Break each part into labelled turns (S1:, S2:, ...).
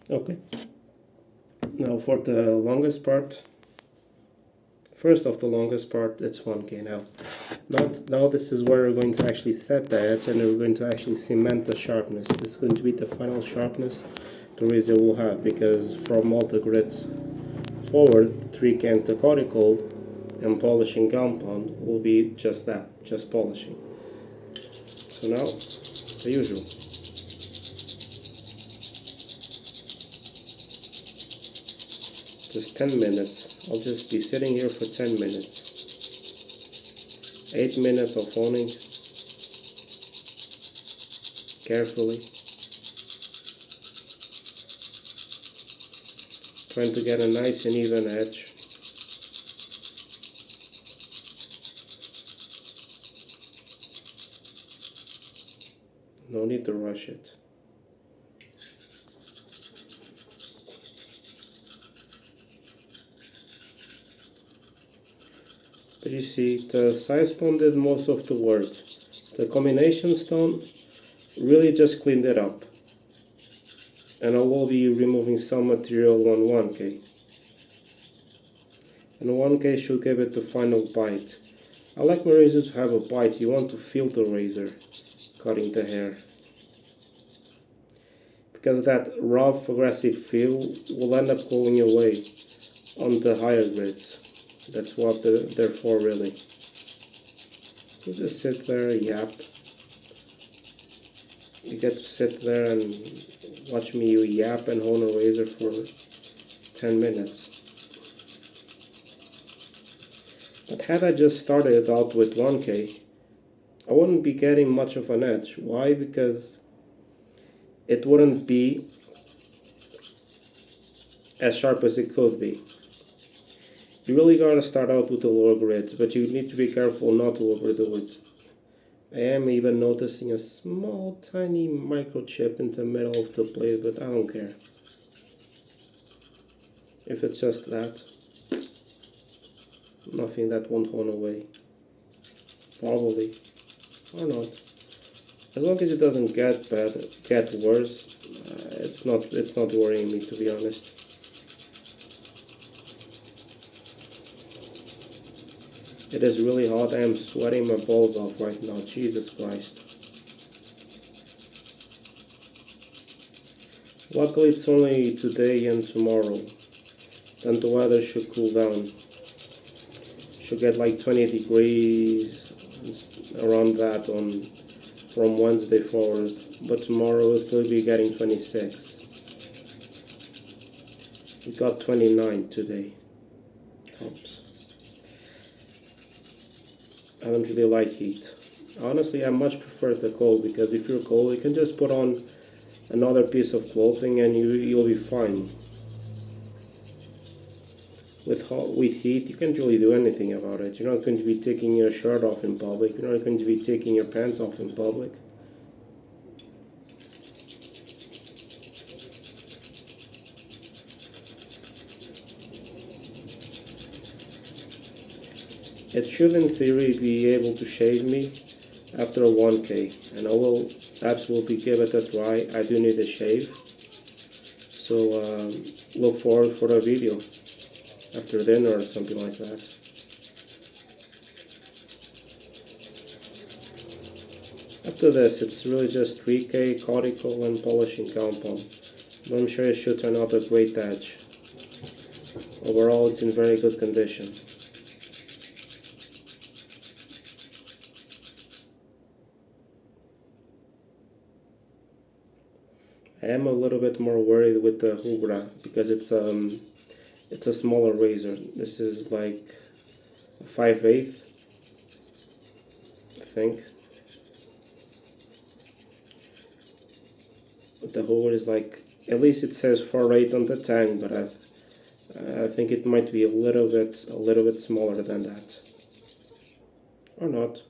S1: Okay, now for the longest part, first of the longest part, it's 1K now. Now this is where we're going to actually set the edge and we're going to actually cement the sharpness. This is going to be the final sharpness the razor will have, because from multi-grit forward, 3K anticortical and polishing compound will be just that, just polishing. So now, the usual. Just 10 minutes. I'll just be sitting here for 10 minutes. 8 minutes of honing carefully, trying to get a nice and even edge. No need to rush it. But you see, the side stone did most of the work. The combination stone really just cleaned it up. And I will be removing some material on 1K. And 1K should give it the final bite. I like my razors to have a bite. You want to feel the razor cutting the hair, because that rough, aggressive feel will end up going away on the higher grades. That's what they're for, really. You just sit there, yap. You get to sit there and watch me yap and hone a razor for 10 minutes. But had I just started out with 1K, I wouldn't be getting much of an edge. Why? Because it wouldn't be as sharp as it could be. You really gotta start out with the lower grids, but you need to be careful not to overdo it. I am even noticing a small tiny microchip in the middle of the blade, but I don't care. If it's just that, nothing that won't hone away. Probably. Or not. As long as it doesn't get worse, it's not worrying me, to be honest. It is really hot. I am sweating my balls off right now. Jesus Christ. Luckily it's only today and tomorrow. Then the weather should cool down. Should get like 20 degrees around that from Wednesday forward. But tomorrow will still be getting 26. We got 29 today. Tops. I don't really like heat. Honestly, I much prefer the cold, because if you're cold, you can just put on another piece of clothing and you'll be fine. With heat, you can't really do anything about it. You're not going to be taking your shirt off in public. You're not going to be taking your pants off in public. It should, in theory, be able to shave me after a 1K, and I will absolutely give it a try. I do need a shave, so look forward for a video after dinner or something like that. After this, it's really just 3K, cortical and polishing compound, but I'm sure it should turn out a great edge. Overall, it's in very good condition. I am a little bit more worried with the Hugra, because it's a smaller razor. This is like a 5/8, I think. The Hugra is like, at least it says 4/8 on the tang, but I think it might be a little bit smaller than that, or not.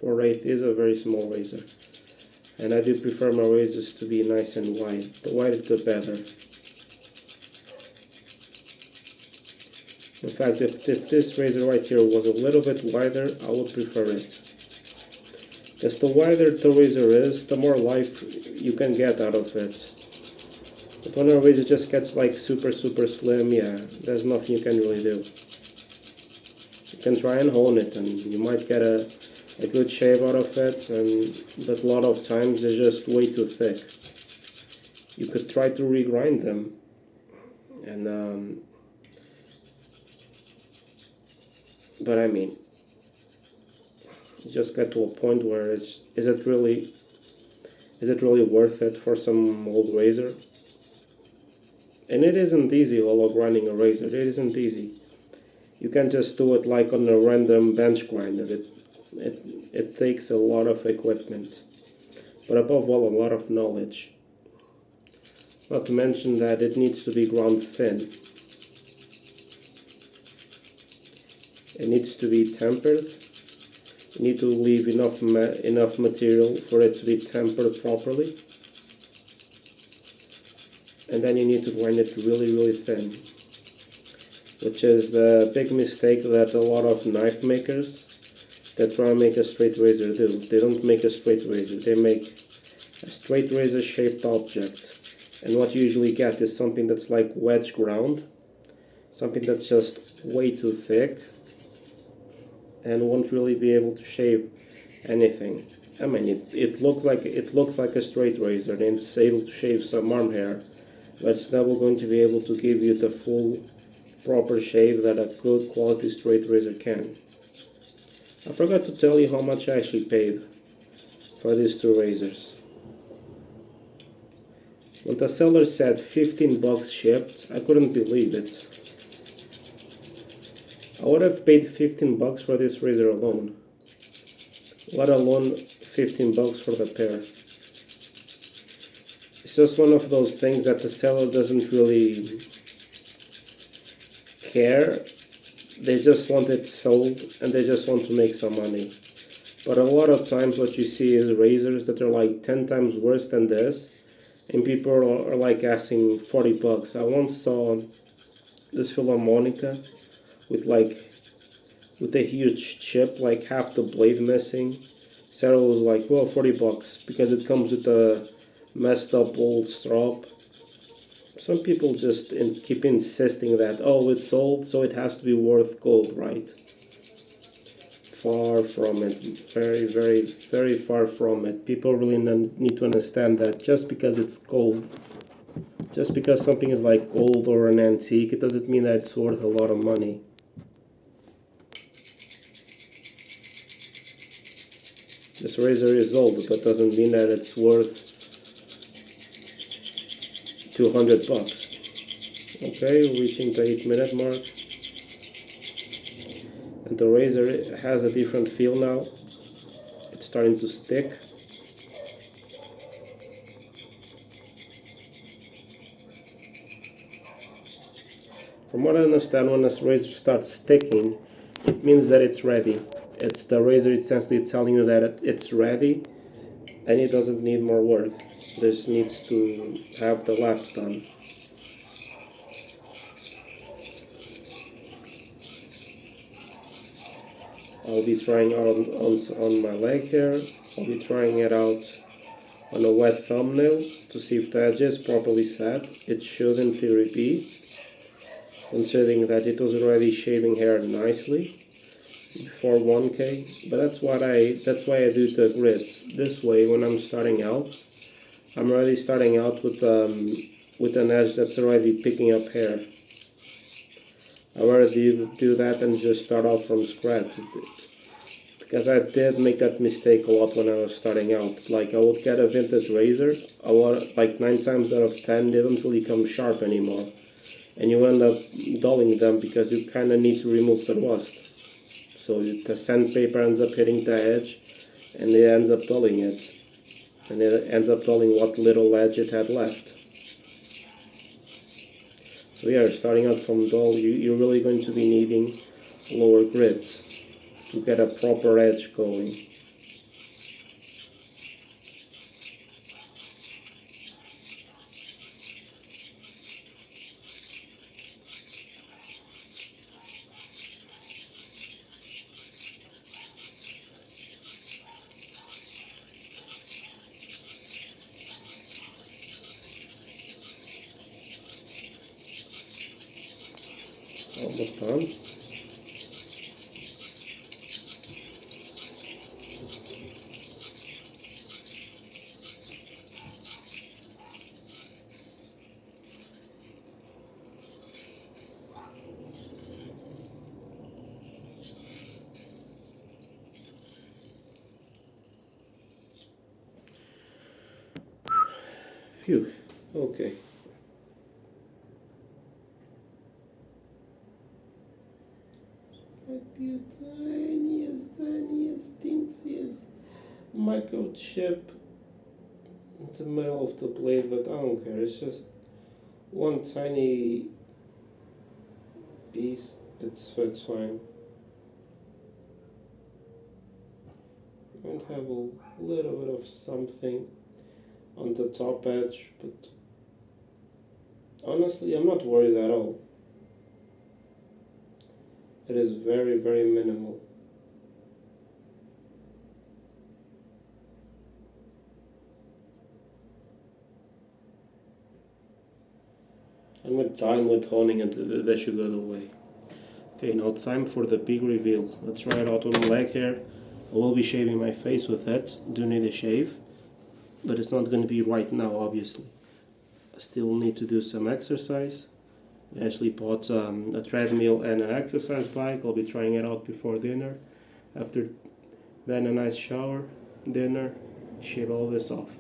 S1: 4/8 is a very small razor. And I do prefer my razors to be nice and wide. The wider the better. In fact, if this razor right here was a little bit wider, I would prefer it. Because the wider the razor is, the more life you can get out of it. But when a razor just gets like super slim, yeah, there's nothing you can really do. You can try and hone it, and you might get a good shave out of it, but a lot of times they're just way too thick. You could try to regrind them, and but I mean, you just get to a point where is it really worth it for some old razor? And it isn't easy while grinding a razor. It isn't easy. You can't just do it like on a random bench grinder. It takes a lot of equipment, but above all, a lot of knowledge. Not to mention that it needs to be ground thin. It needs to be tempered. You need to leave enough material for it to be tempered properly. And then you need to grind it really thin, which is the big mistake that a lot of knife makers that try and make a straight razor do. They don't make a straight razor, they make a straight razor shaped object. And what you usually get is something that's like wedge ground, something that's just way too thick and won't really be able to shave anything. I mean, it looks like a straight razor, and it's able to shave some arm hair, but it's never going to be able to give you the full proper shave that a good quality straight razor can. I forgot to tell you how much I actually paid for these two razors. When the seller said 15 bucks shipped, I couldn't believe it. I would have paid 15 bucks for this razor alone, let alone 15 bucks for the pair. It's just one of those things that the seller doesn't really care. They just want it sold and they just want to make some money. But a lot of times what you see is razors that are like 10 times worse than this, and people are like asking 40 bucks. I once saw this Philharmonica with a huge chip, like half the blade missing. Sarah was like, well, 40 bucks because it comes with a messed up old strap. Some people just keep insisting that, oh, it's old, so it has to be worth gold, right? Far from it. Very far from it. People really need to understand that just because it's gold, just because something is like gold or an antique, it doesn't mean that it's worth a lot of money. This razor is old, but doesn't mean that it's worth 200 bucks. Okay, reaching the 8-minute mark. And the razor has a different feel now. It's starting to stick. From what I understand, when this razor starts sticking, it means that it's ready. It's the razor essentially telling you that it's ready and it doesn't need more work. This needs to have the laps done. I'll be trying out on my leg here. I'll be trying it out on a wet thumbnail to see if the edge is properly set. It should in theory be, considering that it was already shaving hair nicely before 1K. But that's why I do the grids. This way, when I'm starting out, I'm already starting out with an edge that's already picking up hair. I rather do that and just start out from scratch. Because I did make that mistake a lot when I was starting out. Like, I would get a vintage razor, like 9 times out of 10 they don't really come sharp anymore. And you end up dulling them because you kind of need to remove the rust. So the sandpaper ends up hitting the edge and it ends up dulling it. And it ends up dulling what little edge it had left. So yeah, starting out from dull, you're really going to be needing lower grids to get a proper edge going. Almost done. Phew. Okay. Might be a tiniest, teensiest microchip in the middle of the blade, but I don't care. It's just one tiny piece. It's fine. I might have a little bit of something on the top edge, but honestly, I'm not worried at all. It is very, very minimal. And with time, with honing it, that should go away. Okay, now time for the big reveal. Let's try it out on the leg here. I will be shaving my face with it. Do need a shave, but it's not going to be right now, obviously. I still need to do some exercise. I actually bought a treadmill and an exercise bike. I'll be trying it out before dinner. After then, a nice shower, dinner, shave all this off.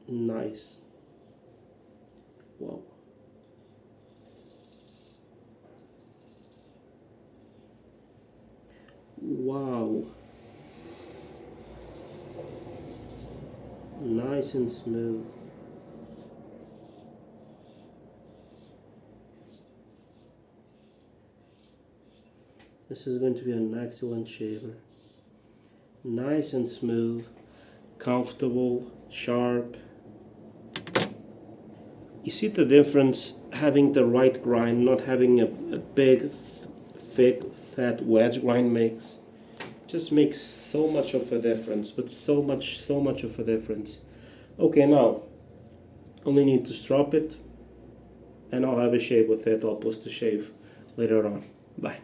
S1: Nice. Wow. Wow. Nice and smooth. This is going to be an excellent shaver. Nice and smooth, comfortable, sharp. You see the difference having the right grind, not having a big, thick, fat wedge grind makes. Just makes so much of a difference, but so much of a difference. Okay, now, only need to strop it, and I'll have a shave with it. I'll post a shave later on. Bye.